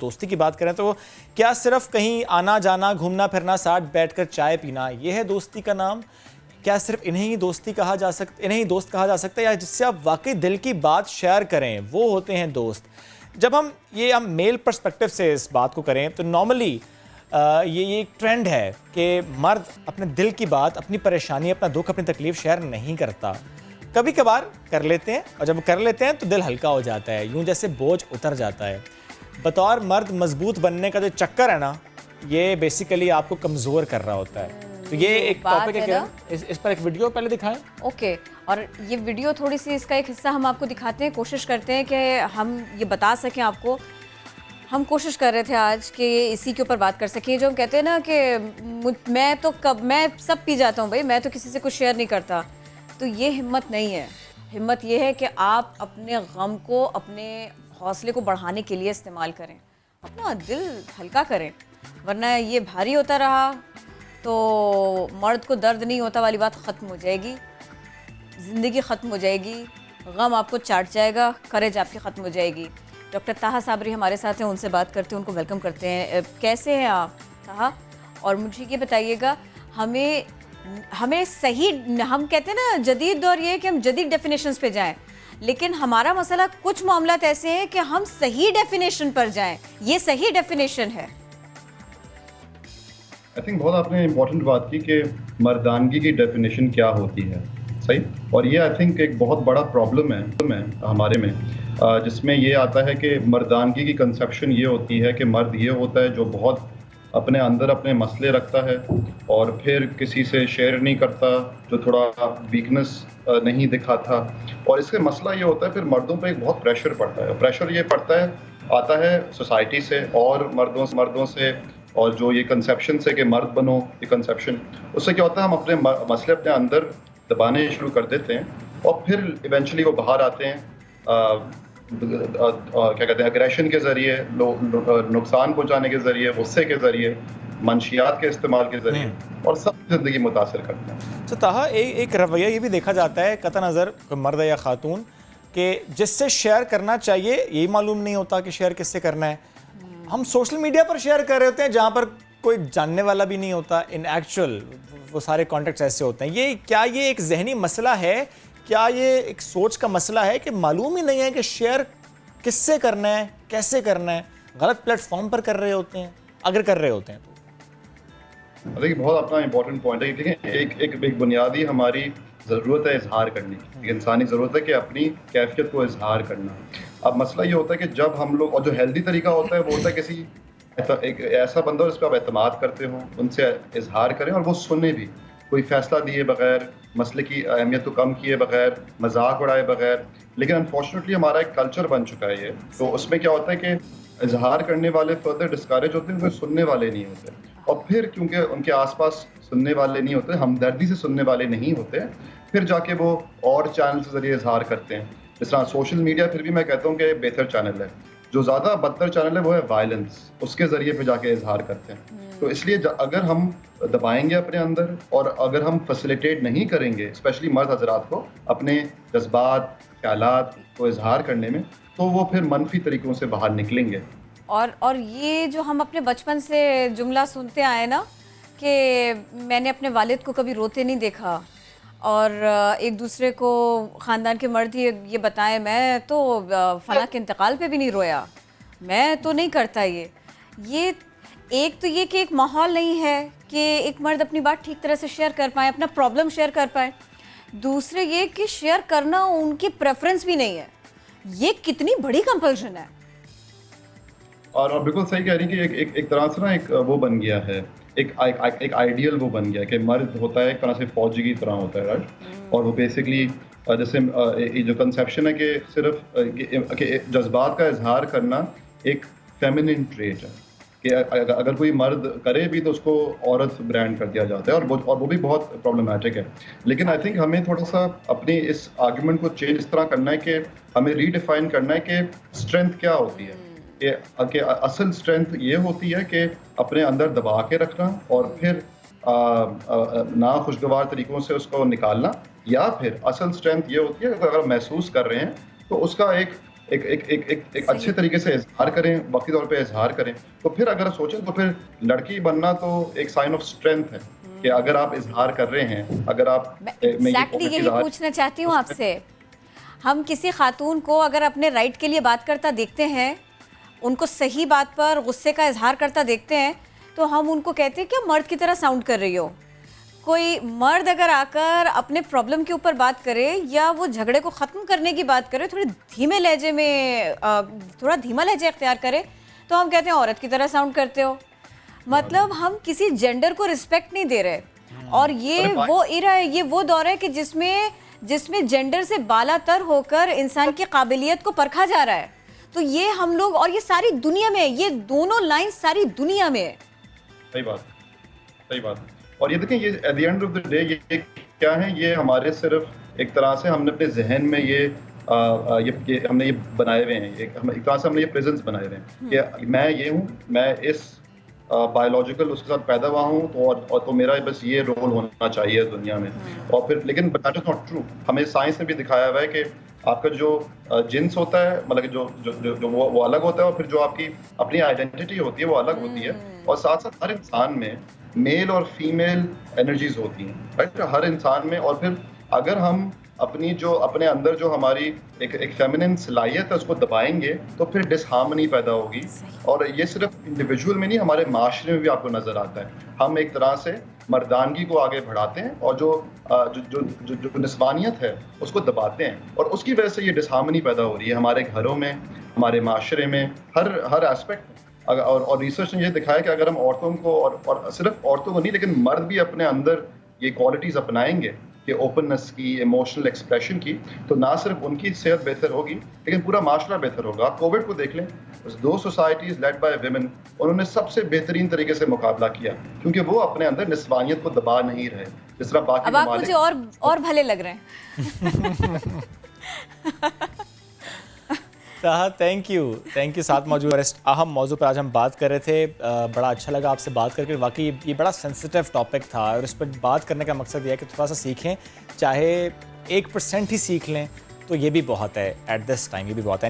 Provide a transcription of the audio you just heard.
دوستی کی بات کریں تو کیا صرف کہیں آنا جانا گھومنا پھرنا ساتھ بیٹھ کر چائے پینا یہ ہے دوستی کا نام؟ کیا صرف انہیں ہی دوست کہا جا سکتا ہے یا جس سے آپ واقعی دل کی بات شیئر کریں وہ ہوتے ہیں دوست؟ جب ہم میل پرسپیکٹو سے اس بات کو کریں تو نارملی یہ ایک ٹرینڈ ہے کہ مرد اپنے دل کی بات، اپنی پریشانی، اپنا دکھ، اپنی تکلیف شیئر نہیں کرتا. کبھی کبھار کر لیتے ہیں اور جب کر لیتے ہیں تو دل ہلکا ہو جاتا ہے، یوں جیسے بوجھ اتر جاتا ہے. بطور مرد مضبوط بننے کا جو چکر ہے نا یہ بیسیکلی آپ کو کمزور کر رہا ہوتا ہے. تو یہ ایک ٹاپک ہے کہ اس پر ایک ویڈیو پہلے دکھائیں. اوکے، اور یہ ویڈیو تھوڑی سی اس کا ایک حصہ ہم آپ کو دکھاتے ہیں، کوشش کرتے ہیں کہ ہم یہ بتا سکیں آپ کو. ہم کوشش کر رہے تھے آج کہ اسی کے اوپر بات کر سکیں. جو ہم کہتے ہیں نا کہ میں سب پی جاتا ہوں بھائی، میں تو کسی سے کچھ شیئر نہیں کرتا، تو یہ ہمت نہیں ہے. ہمت یہ ہے کہ آپ اپنے غم کو، اپنے حوصلے کو بڑھانے کے لیے استعمال کریں، اپنا دل ہلکا کریں. ورنہ یہ بھاری ہوتا رہا تو مرد کو درد نہیں ہوتا والی بات ختم ہو جائے گی، زندگی ختم ہو جائے گی، غم آپ کو چاٹ جائے گا، کریج آپ کی ختم ہو جائے گی. ڈاکٹر طاہا صابری ہمارے ساتھ ہیں، ان سے بات کرتے ہیں، ان کو ویلکم کرتے ہیں. کیسے ہیں آپ طاہا؟ اور مجھے یہ بتائیے گا، ہمیں صحیح، ہم کہتے ہیں نا جدید دور یہ ہے کہ ہم جدید ڈیفینیشنز پہ جائیں، لیکن ہمارا مسئلہ کچھ معاملات ایسے ہیں کہ ہم صحیح ڈیفینیشن پر جائیں. یہ صحیح ڈیفینیشن ہے. آئی تھنک بہت آپ نے امپورٹنٹ بات کی کہ مردانگی کی ڈیفینیشن کیا ہوتی ہے، صحیح. اور یہ آئی تھنک ایک بہت بڑا پرابلم ہے ہمارے میں، جس میں یہ آتا ہے کہ مردانگی کی کنسیپشن یہ ہوتی ہے کہ مرد یہ ہوتا ہے جو بہت اپنے اندر اپنے مسئلے رکھتا ہے اور پھر کسی سے شیئر نہیں کرتا، جو تھوڑا ویکنس نہیں دکھاتا. اور اس کا مسئلہ یہ ہوتا ہے پھر مردوں پہ ایک بہت پریشر پڑتا ہے. پریشر یہ پڑتا ہے، آتا ہے سوسائٹی سے اور مردوں سے، اور جو یہ کنسیپشن سے کہ مرد بنو، یہ کنسیپشن، اس سے کیا ہوتا ہے ہم اپنے مسئلے اپنے اندر دبانے شروع کر دیتے ہیں اور پھر ایونچولی وہ باہر آتے ہیں کیا کہتے ہیں اگریشن کے ذریعے، نقصان پہنچانے کے ذریعے، غصے کے ذریعے، منشیات کے استعمال کے ذریعے، اور سب زندگی متاثر کرتے ہیں. تو طاہا ایک رویہ یہ بھی دیکھا جاتا ہے قطع نظر مرد یا خاتون کہ جس سے شیئر کرنا چاہیے یہی معلوم نہیں ہوتا کہ شیئر کس سے کرنا ہے. ہم سوشل میڈیا پر شیئر کر رہے ہوتے ہیں جہاں پر کوئی جاننے والا بھی نہیں ہوتا، ان ایکچوئل وہ سارے کانٹیکٹس ایسے ہوتے ہیں. یہ ایک ذہنی مسئلہ ہے؟ کیا یہ ایک سوچ کا مسئلہ ہے کہ معلوم ہی نہیں ہے کہ شیئر کس سے کرنا ہے، کیسے کرنا ہے، غلط پلیٹ فارم پر کر رہے ہوتے ہیں اگر کر رہے ہوتے ہیں تو؟ دیکھیے بہت اپنا امپورٹنٹ پوائنٹ ہے. دیکھیں ایک بنیادی ہماری ضرورت ہے اظہار کرنے کی، ایک انسانی ضرورت ہے کہ اپنی کیفیت کو اظہار کرنا. اب مسئلہ یہ ہوتا ہے کہ جب ہم لوگ، اور جو ہیلدی طریقہ ہوتا ہے وہ ہوتا ہے کسی ایک ایسا بندہ جس پہ آپ اعتماد کرتے ہو، ان سے اظہار کریں اور وہ سنیں بھی، کوئی فیصلہ دیے بغیر، مسئلے کی اہمیت کو کم کیے بغیر، مذاق اڑائے بغیر. لیکن انفارچونیٹلی ہمارا ایک کلچر بن چکا ہے یہ، تو اس میں کیا ہوتا ہے کہ اظہار کرنے والے فردر ڈسکریج ہوتے ہیں، کوئی سننے والے نہیں ہوتے. اور پھر کیونکہ ان کے آس پاس سننے والے نہیں ہوتے، ہمدردی سے سننے والے نہیں ہوتے، پھر جا کے وہ اور چینل کے ذریعے اظہار کرتے ہیں. جس طرح سوشل میڈیا پھر بھی میں کہتا ہوں کہ بہتر چینل ہے. جو زیادہ بدتر چینل ہے وہ ہے وائلنس، اس کے ذریعے پہ جا کے اظہار کرتے ہیں. تو اس لیے اگر ہم دبائیں گے اپنے اندر اور اگر ہم فیسیلیٹیٹ نہیں کریں گے اسپیشلی مرد حضرات کو اپنے جذبات، خیالات کو اظہار کرنے میں، تو وہ پھر منفی طریقوں سے باہر نکلیں گے. اور یہ جو ہم اپنے بچپن سے جملہ سنتے آئے نا کہ میں نے اپنے والد کو کبھی روتے نہیں دیکھا، اور ایک دوسرے کو خاندان کے مرد ہی یہ بتائیں میں تو فلاں کے انتقال پہ بھی نہیں رویا، میں تو نہیں کرتا. یہ ایک تو یہ کہ ایک ماحول نہیں ہے کہ ایک مرد اپنی بات ٹھیک طرح سے شیئر کر پائے، اپنا پرابلم شیئر کر پائے. دوسرے یہ کہ شیئر کرنا ان کی پریفرنس بھی نہیں ہے. یہ کتنی بڑی کمپلشن ہے. اور بالکل صحیح کہہ رہی کہ ایک طرح سے نا ایک وہ بن گیا ہے، ایک آئیڈیل وہ بن گیا کہ مرد ہوتا ہے ایک طرح سے فوجی کی طرح ہوتا ہے، رائٹ. اور وہ بیسکلی جیسے جو کنسیپشن ہے کہ صرف کہ جذبات کا اظہار کرنا ایک فیمینن ٹریٹ ہے، کہ اگر کوئی مرد کرے بھی تو اس کو عورت برانڈ کر دیا جاتا ہے، اور وہ بھی بہت پرابلمٹک ہے. لیکن آئی تھنک ہمیں تھوڑا سا اپنی اس آرگومنٹ کو چینج اس طرح کرنا ہے کہ ہمیں ری ڈیفائن کرنا ہے کہ اسٹرینتھ کیا ہوتی ہے. کہ اصل اسٹرینتھ یہ ہوتی ہے کہ اپنے اندر دبا کے رکھنا اور پھر ناخوشگوار طریقوں سے اس کو نکالنا، یا پھر اصل اسٹرینتھ یہ ہوتی ہے کہ اگر محسوس کر رہے ہیں تو اس کا ایک ایک اچھے طریقے سے اظہار کریں, وقتی طور پہ اظہار کریں, تو پھر اگر سوچیں تو پھر لڑکی بننا تو ایک سائن آف اسٹرینتھ ہے کہ اگر آپ اظہار کر رہے ہیں, اگر آپ ایگزیکٹلی یہی پوچھنا چاہتی ہوں آپ سے. ہم کسی خاتون کو اگر اپنے رائٹ کے لیے بات کرتا دیکھتے ہیں, ان کو صحیح بات پر غصے کا اظہار کرتا دیکھتے ہیں, تو ہم ان کو کہتے ہیں کہ مرد کی طرح ساؤنڈ کر رہی ہو. کوئی مرد اگر آ کر اپنے پرابلم کے اوپر بات کرے یا وہ جھگڑے کو ختم کرنے کی بات کرے, تھوڑا دھیما لہجے اختیار کرے, تو ہم کہتے ہیں عورت کی طرح ساؤنڈ کرتے ہو. مطلب ہم کسی جینڈر کو رسپیکٹ نہیں دے رہے. اور یہ وہ ایرا ہے, یہ وہ دور ہے کہ جس میں جینڈر سے بالا تر ہو کر انسان کی قابلیت کو پرکھا جا رہا ہے. تو یہ ہم لوگ, اور یہ ساری دنیا میں, یہ دونوں لائن ساری دنیا میں ہے. صحیح بات. اور یہ دیکھیں, یہ at the end of the day یہ کیا ہے, یہ ہمارے صرف ایک طرح سے ہم نے اپنے ذہن میں یہ ہم نے یہ بنائے ہوئے ہیں, ایک طرح سے ہم نے یہ پریزنس بنائے ہوئے ہیں کہ میں یہ ہوں, میں اس بایولوجیکل اس کے ساتھ پیدا ہوا ہوں, تو میرا بس یہ رول ہونا چاہیے دنیا میں. اور پھر لیکن دیٹ از ناٹ ٹرو. ہمیں سائنس نے بھی دکھایا ہوا ہے کہ آپ کا جو جنس ہوتا ہے, مطلب جو وہ الگ ہوتا ہے, اور پھر جو آپ کی اپنی آئیڈینٹی ہوتی ہے وہ الگ ہوتی ہے. اور ساتھ ساتھ ہر انسان میں میل اور فیمیل انرجیز ہوتی ہیں, رائٹ, ہر انسان میں. اور پھر اگر ہم اپنے اندر جو ہماری ایک فیمنن صلاحیت ہے اس کو دبائیں گے تو پھر ڈس ہارمنی پیدا ہوگی. اور یہ صرف انڈیویجول میں نہیں, ہمارے معاشرے میں بھی آپ کو نظر آتا ہے. ہم ایک طرح سے مردانگی کو آگے بڑھاتے ہیں اور جو نسوانیت ہے اس کو دباتے ہیں, اور اس کی وجہ سے یہ ڈس ہارمنی پیدا ہو رہی ہے ہمارے گھروں میں, ہمارے معاشرے میں, ہر ایسپیکٹ. اور ریسرچ نے یہ دکھایا کہ اگر ہم عورتوں کو, اور صرف عورتوں کو نہیں لیکن مرد بھی اپنے اندر یہ کوالٹیز اپنائیں گے کہ اوپننس کی, ایموشنل ایکسپریشن کی, تو نہ صرف ان کی صحت بہتر ہوگی لیکن پورا معاشرہ بہتر ہوگا. آپ کووڈ کو دیکھ لیں, دو سوسائٹیز لیڈ بائی ویمن, انہوں نے سب سے بہترین طریقے سے مقابلہ کیا کیونکہ وہ اپنے اندر نسوانیت کو دبا نہیں رہے جس طرح باقی. اب آپ مجھے اور بھلے لگ رہے ہیں. Thank you. ساتھ موجود اس اہم موضوع پر آج ہم بات کر رہے تھے. بڑا اچھا لگا آپ سے بات کر کے. واقعی یہ بڑا سینسیٹیو ٹاپک تھا, اور اس پر بات کرنے کا مقصد یہ ہے کہ تھوڑا سا سیکھیں, چاہے 1% ہی سیکھ لیں تو یہ بھی بہت ہے. ایٹ دس ٹائم یہ بھی بہت ہے.